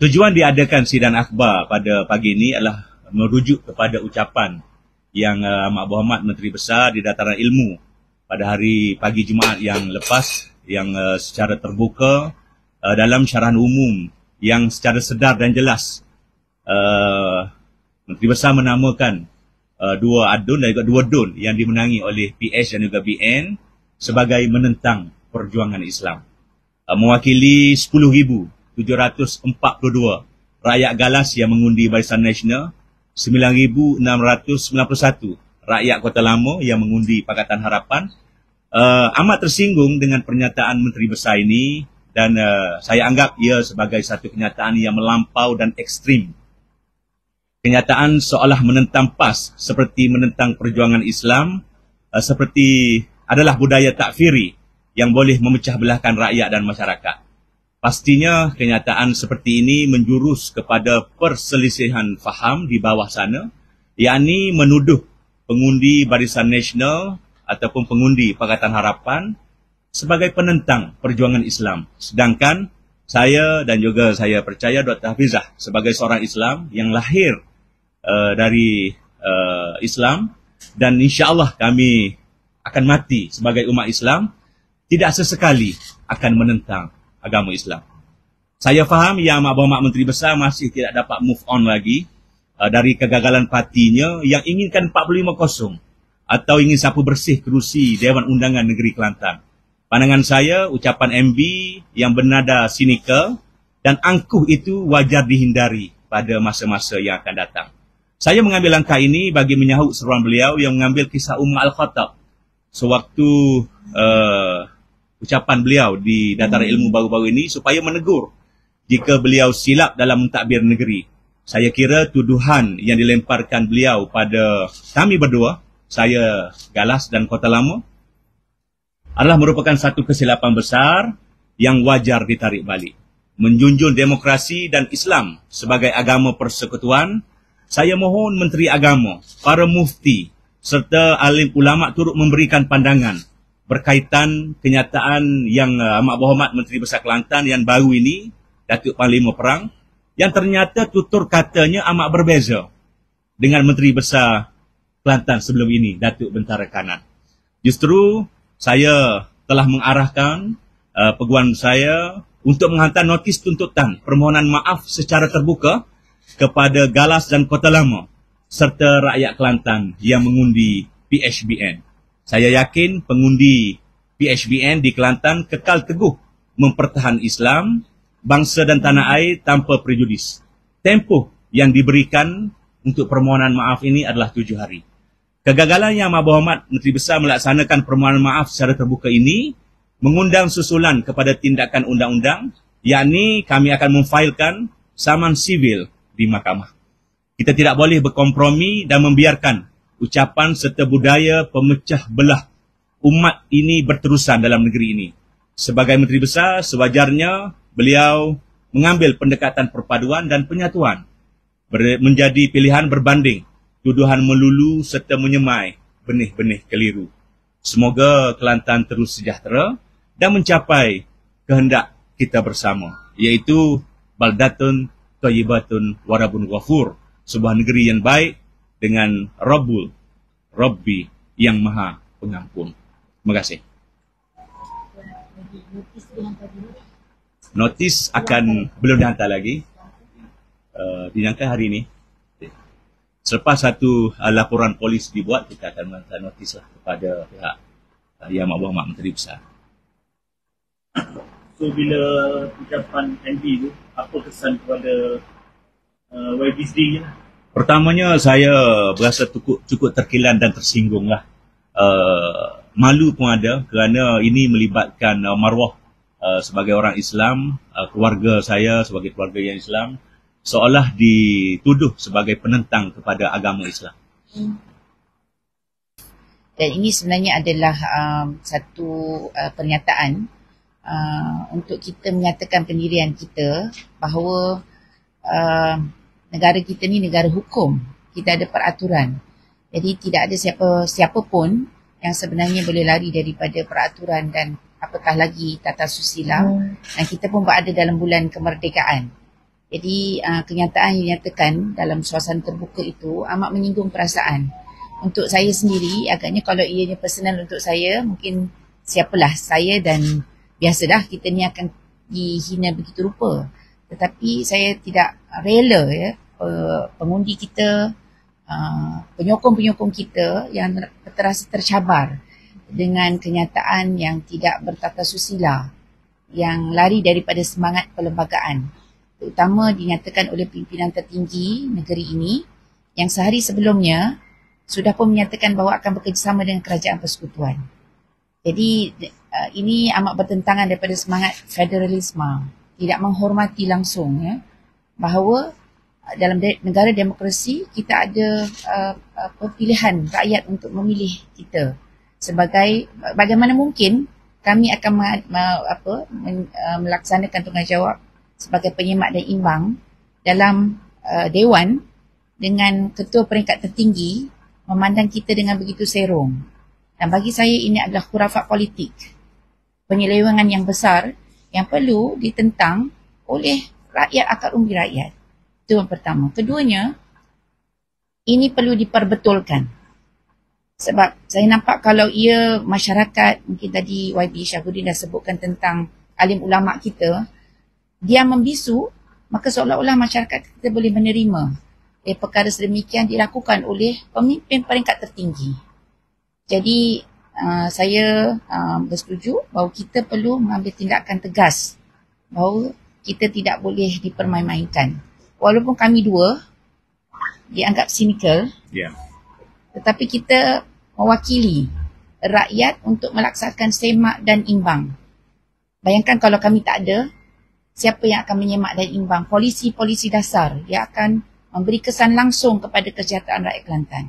Tujuan diadakan sidang akhbar pada pagi ini adalah merujuk kepada ucapan yang Amat Berhormat Menteri Besar di Dataran Ilmu pada hari pagi Jumaat yang lepas, yang secara terbuka dalam syarahan umum yang secara sedar dan jelas Menteri Besar menamakan dua adun dan juga dua dun yang dimenangi oleh PH dan juga BN sebagai menentang perjuangan Islam. Mewakili 10,742 rakyat galas yang mengundi Barisan Nasional, 9,691 rakyat Kota Lama yang mengundi Pakatan Harapan. Amat tersinggung dengan pernyataan Menteri Besar ini dan saya anggap ia sebagai satu kenyataan yang melampau dan ekstrim. Kenyataan seolah menentang PAS seperti menentang perjuangan Islam, seperti adalah budaya takfiri yang boleh memecah belahkan rakyat dan masyarakat. Pastinya kenyataan seperti ini menjurus kepada perselisihan faham di bawah sana, yakni menuduh pengundi Barisan Nasional ataupun pengundi Pakatan Harapan sebagai penentang perjuangan Islam. Sedangkan saya dan juga saya percaya Dr. Hafizah sebagai seorang Islam yang lahir dari Islam, dan insya-Allah kami akan mati sebagai umat Islam, tidak sesekali akan menentang agama Islam. Saya faham yang Amat Berhormat Menteri Besar masih tidak dapat move on lagi dari kegagalan partinya yang inginkan 45-0 atau ingin sapu bersih kerusi Dewan Undangan Negeri Kelantan. Pandangan saya, ucapan MB yang bernada sinikal dan angkuh itu wajar dihindari pada masa-masa yang akan datang. Saya mengambil langkah ini bagi menyahut seruan beliau yang mengambil kisah Al-Khattab sewaktu ucapan beliau di Dataran Ilmu baru-baru ini supaya menegur jika beliau silap dalam mentadbir negeri. Saya kira tuduhan yang dilemparkan beliau pada kami berdua, saya Galas dan Kota Lama, adalah merupakan satu kesilapan besar yang wajar ditarik balik. Menjunjung demokrasi dan Islam sebagai agama persekutuan, saya mohon Menteri Agama, para mufti serta alim ulama turut memberikan pandangan berkaitan kenyataan yang Amat Berhormat Menteri Besar Kelantan yang baru ini, Datuk Panglima Perang, yang ternyata tutur katanya amat berbeza dengan Menteri Besar Kelantan sebelum ini, Datuk Bentara Kanan. Justru saya telah mengarahkan peguam saya untuk menghantar notis tuntutan permohonan maaf secara terbuka kepada Galas dan Kota Lama serta rakyat Kelantan yang mengundi PHBN. Saya yakin pengundi PHBN di Kelantan kekal teguh mempertahankan Islam, bangsa dan tanah air tanpa prejudis. Tempoh yang diberikan untuk permohonan maaf ini adalah 7 hari. Kegagalan yang Amat Berhormat Menteri Besar melaksanakan permohonan maaf secara terbuka ini mengundang susulan kepada tindakan undang-undang, yakni kami akan memfailkan saman sivil di mahkamah. Kita tidak boleh berkompromi dan membiarkan ucapan serta budaya pemecah belah umat ini berterusan dalam negeri ini. Sebagai Menteri Besar, sewajarnya beliau mengambil pendekatan perpaduan dan penyatuan menjadi pilihan berbanding tuduhan melulu serta menyemai benih-benih keliru. Semoga Kelantan terus sejahtera dan mencapai kehendak kita bersama, iaitu Baldatun Thayyibatun Warabun Ghafur, sebuah negeri yang baik dengan Rabbi yang Maha Pengampun. Terima kasih. Notis akan belum dihantar lagi. Dinyangka hari ini. Selepas satu laporan polis dibuat, kita akan menghantar notis lah kepada pihak Yang Amat Menteri Besar. So bila ucapan MB itu, apa kesan kepada YB sendiri? Pertamanya saya berasa cukup terkilan dan tersinggung lah. Malu pun ada kerana ini melibatkan maruah sebagai orang Islam, keluarga saya sebagai keluarga yang Islam, seolah dituduh sebagai penentang kepada agama Islam. Dan ini sebenarnya adalah satu pernyataan untuk kita menyatakan pendirian kita bahawa negara kita ni negara hukum. Kita ada peraturan. Jadi tidak ada siapa pun yang sebenarnya boleh lari daripada peraturan dan apatah lagi tata susila. Dan kita pun berada dalam bulan kemerdekaan. Jadi kenyataan yang dinyatakan dalam suasana terbuka itu amat menyinggung perasaan. Untuk saya sendiri, agaknya kalau ianya personal untuk saya, mungkin siapalah saya dan biasalah kita ni akan dihina begitu rupa. Tetapi saya tidak rela ya, pengundi kita, penyokong-penyokong kita yang terasa tercabar dengan kenyataan yang tidak bertata susila, yang lari daripada semangat perlembagaan, terutama dinyatakan oleh pimpinan tertinggi negeri ini yang sehari sebelumnya sudah pun menyatakan bahawa akan bekerjasama dengan kerajaan persekutuan. Jadi ini amat bertentangan daripada semangat federalisme, tidak menghormati langsung ya, bahawa dalam negara demokrasi kita ada pilihan rakyat untuk memilih kita sebagai, bagaimana mungkin kami akan melaksanakan tanggungjawab sebagai penyemak dan imbang dalam Dewan dengan ketua peringkat tertinggi memandang kita dengan begitu serong. Dan bagi saya ini adalah khurafat politik, penyelewengan yang besar yang perlu ditentang oleh rakyat akar umbi rakyat. Itu yang pertama. Keduanya, ini perlu diperbetulkan. Sebab saya nampak kalau ia masyarakat, mungkin tadi YB Syahrudin dah sebutkan tentang alim ulama kita, dia membisu, maka seolah-olah masyarakat kita boleh menerima perkara sedemikian dilakukan oleh pemimpin peringkat tertinggi. Jadi saya bersetuju bahawa kita perlu mengambil tindakan tegas bahawa kita tidak boleh dipermain-mainkan. Walaupun kami dua dianggap cynical, tetapi kita mewakili rakyat untuk melaksanakan semak dan imbang. Bayangkan kalau kami tak ada, siapa yang akan menyemak dan imbang? Polisi-polisi dasar yang akan memberi kesan langsung kepada kesejahteraan rakyat Kelantan.